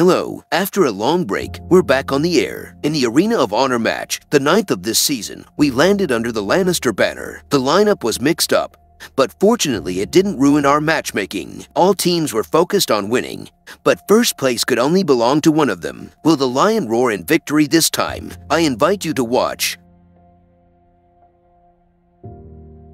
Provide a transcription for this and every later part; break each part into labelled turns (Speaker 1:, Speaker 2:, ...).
Speaker 1: Hello, after a long break, we're back on the air. In the Arena of Honor match, the 9th of this season, we landed under the Lannister banner. The lineup was mixed up, but fortunately it didn't ruin our matchmaking. All teams were focused on winning, but first place could only belong to one of them. Will the lion roar in victory this time? I invite you to watch.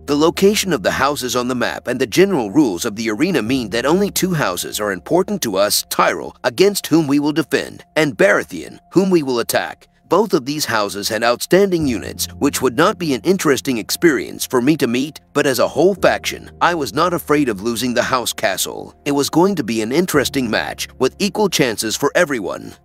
Speaker 1: The location of the houses on the map and the general rules of the arena mean that only two houses are important to us: Tyrell, against whom we will defend, and Baratheon, whom we will attack. Both of these houses had outstanding units, which would not be an interesting experience for me to meet, but as a whole faction, I was not afraid of losing the house castle. It was going to be an interesting match, with equal chances for everyone.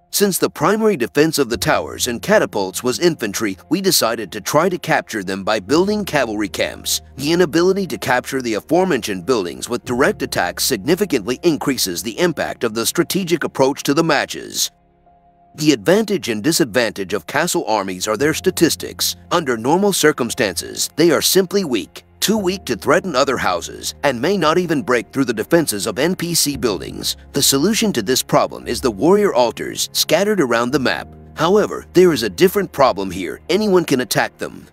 Speaker 1: Since the primary defense of the towers and catapults was infantry, we decided to try to capture them by building cavalry camps. The inability to capture the aforementioned buildings with direct attacks significantly increases the impact of the strategic approach to the matches. The advantage and disadvantage of castle armies are their statistics. Under normal circumstances, they are simply weak. Too weak to threaten other houses, and may not even break through the defenses of NPC buildings. The solution to this problem is the warrior altars scattered around the map. However, there is a different problem here. Anyone can attack them.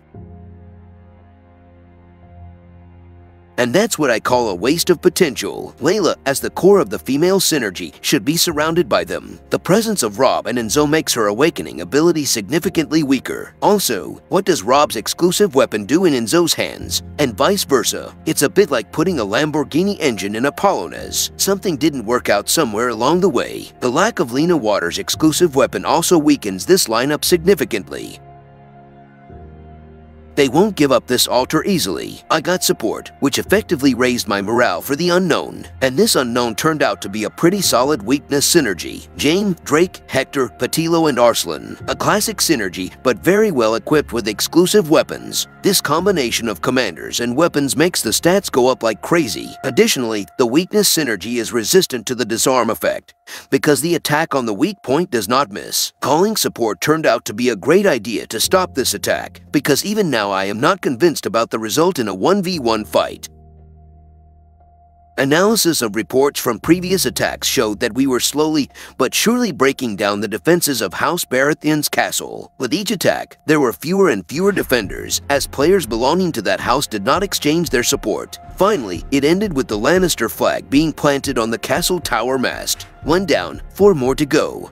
Speaker 1: And that's what I call a waste of potential. Layla, as the core of the female synergy, should be surrounded by them. The presence of Robb and Enzo makes her awakening ability significantly weaker. Also, what does Robb's exclusive weapon do in Enzo's hands? And vice versa. It's a bit like putting a Lamborghini engine in a Polonaise. Something didn't work out somewhere along the way. The lack of Lena Waters' exclusive weapon also weakens this lineup significantly. They won't give up this altar easily. I got support, which effectively raised my morale for the unknown. And this unknown turned out to be a pretty solid weakness synergy. Jaime, Drake, Hector, Patilo, and Arslan. A classic synergy, but very well equipped with exclusive weapons. This combination of commanders and weapons makes the stats go up like crazy. Additionally, the weakness synergy is resistant to the disarm effect, because the attack on the weak point does not miss. Calling support turned out to be a great idea to stop this attack, because even now I am not convinced about the result in a 1v1 fight. Analysis of reports from previous attacks showed that we were slowly but surely breaking down the defenses of House Baratheon's castle. With each attack, there were fewer and fewer defenders, as players belonging to that house did not exchange their support. Finally, it ended with the Lannister flag being planted on the castle tower mast. 1 down, 4 more to go.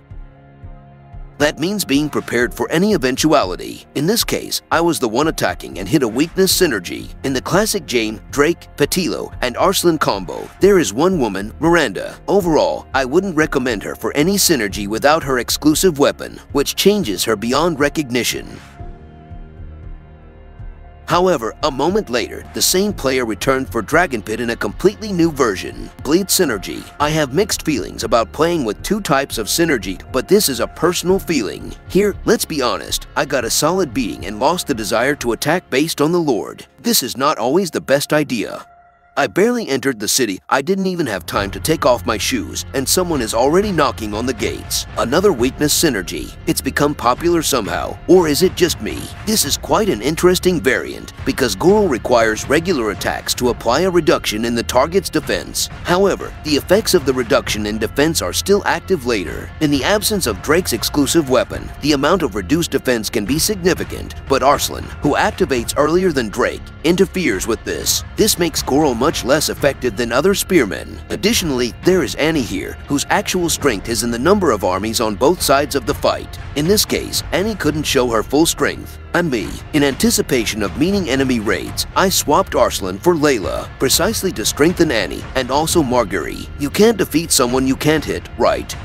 Speaker 1: That means being prepared for any eventuality. In this case, I was the one attacking and hit a weakness synergy. In the classic Jaime, Drake, Patilo, and Arslan combo, there is one woman, Miranda. Overall, I wouldn't recommend her for any synergy without her exclusive weapon, which changes her beyond recognition. However, a moment later, the same player returned for Dragon Pit in a completely new version, Bleed Synergy. I have mixed feelings about playing with two types of synergy, but this is a personal feeling. Here, let's be honest, I got a solid beating and lost the desire to attack based on the Lord. This is not always the best idea. I barely entered the city. I didn't even have time to take off my shoes, and someone is already knocking on the gates. Another weakness synergy. It's become popular somehow, or is it just me? This is quite an interesting variant, because Gorel requires regular attacks to apply a reduction in the target's defense. However, the effects of the reduction in defense are still active later. In the absence of Drake's exclusive weapon, the amount of reduced defense can be significant, but Arslan, who activates earlier than Drake, interferes with this. This makes Gorel much less effective than other spearmen. Additionally, there is Annie here, whose actual strength is in the number of armies on both sides of the fight. In this case, Annie couldn't show her full strength. And me, in anticipation of meeting enemy raids, I swapped Arslan for Layla, precisely to strengthen Annie and also Marguerite. You can't defeat someone you can't hit, right?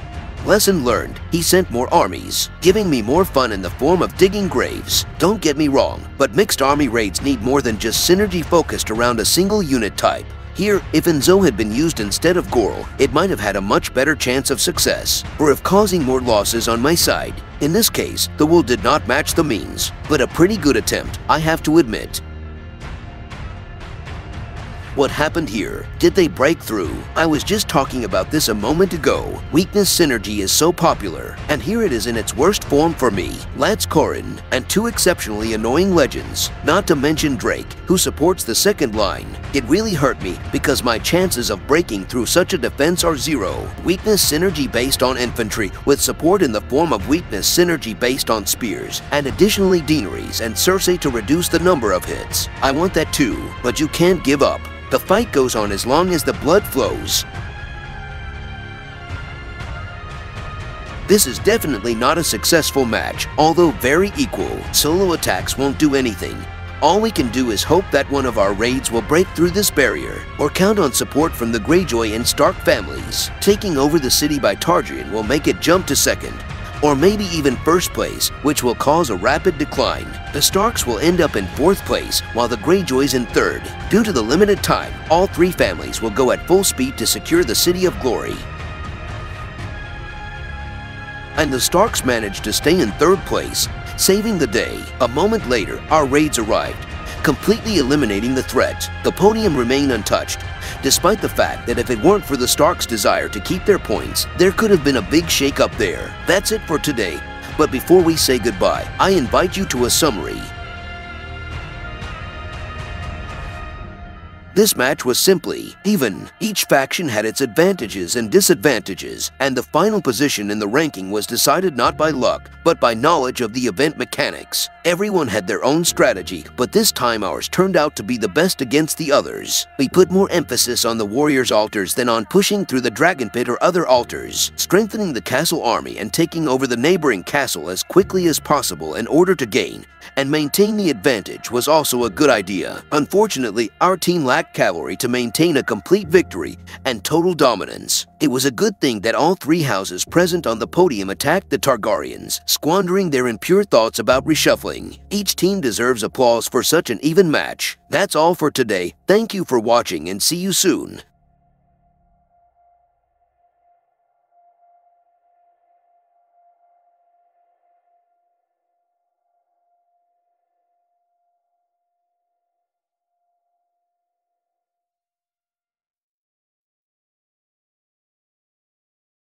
Speaker 1: Lesson learned, he sent more armies, giving me more fun in the form of digging graves. Don't get me wrong, but mixed army raids need more than just synergy focused around a single unit type. Here, if Enzo had been used instead of Gorel, it might have had a much better chance of success, or of causing more losses on my side. In this case, the will did not match the means, but a pretty good attempt, I have to admit. What happened here? Did they break through? I was just talking about this a moment ago. Weakness synergy is so popular, and here it is in its worst form for me. Lance Corrin, and two exceptionally annoying legends, not to mention Drake, who supports the second line. It really hurt me because my chances of breaking through such a defense are zero. Weakness synergy based on infantry, with support in the form of weakness synergy based on spears, and additionally Daenerys and Cersei to reduce the number of hits. I want that too, but you can't give up. The fight goes on as long as the blood flows. This is definitely not a successful match, although very equal. Solo attacks won't do anything. All we can do is hope that one of our raids will break through this barrier, or count on support from the Greyjoy and Stark families. Taking over the city by Targaryen will make it jump to second, or maybe even first place, which will cause a rapid decline. The Starks will end up in fourth place, while the Greyjoys in third. Due to the limited time, all three families will go at full speed to secure the City of Glory. And the Starks managed to stay in third place, saving the day. A moment later, our raids arrived, completely eliminating the threats. The podium remained untouched, despite the fact that if it weren't for the Starks' desire to keep their points, there could have been a big shake-up there. That's it for today, but before we say goodbye, I invite you to a summary. This match was simply even. Each faction had its advantages and disadvantages, and the final position in the ranking was decided not by luck, but by knowledge of the event mechanics. Everyone had their own strategy, but this time ours turned out to be the best against the others. We put more emphasis on the warriors' altars than on pushing through the dragon pit or other altars, strengthening the castle army and taking over the neighboring castle as quickly as possible in order to gain and maintain the advantage was also a good idea. Unfortunately, our team lacked cavalry to maintain a complete victory and total dominance. It was a good thing that all three houses present on the podium attacked the Targaryens, squandering their impure thoughts about reshuffling. Each team deserves applause for such an even match. That's all for today. Thank you for watching and see you soon.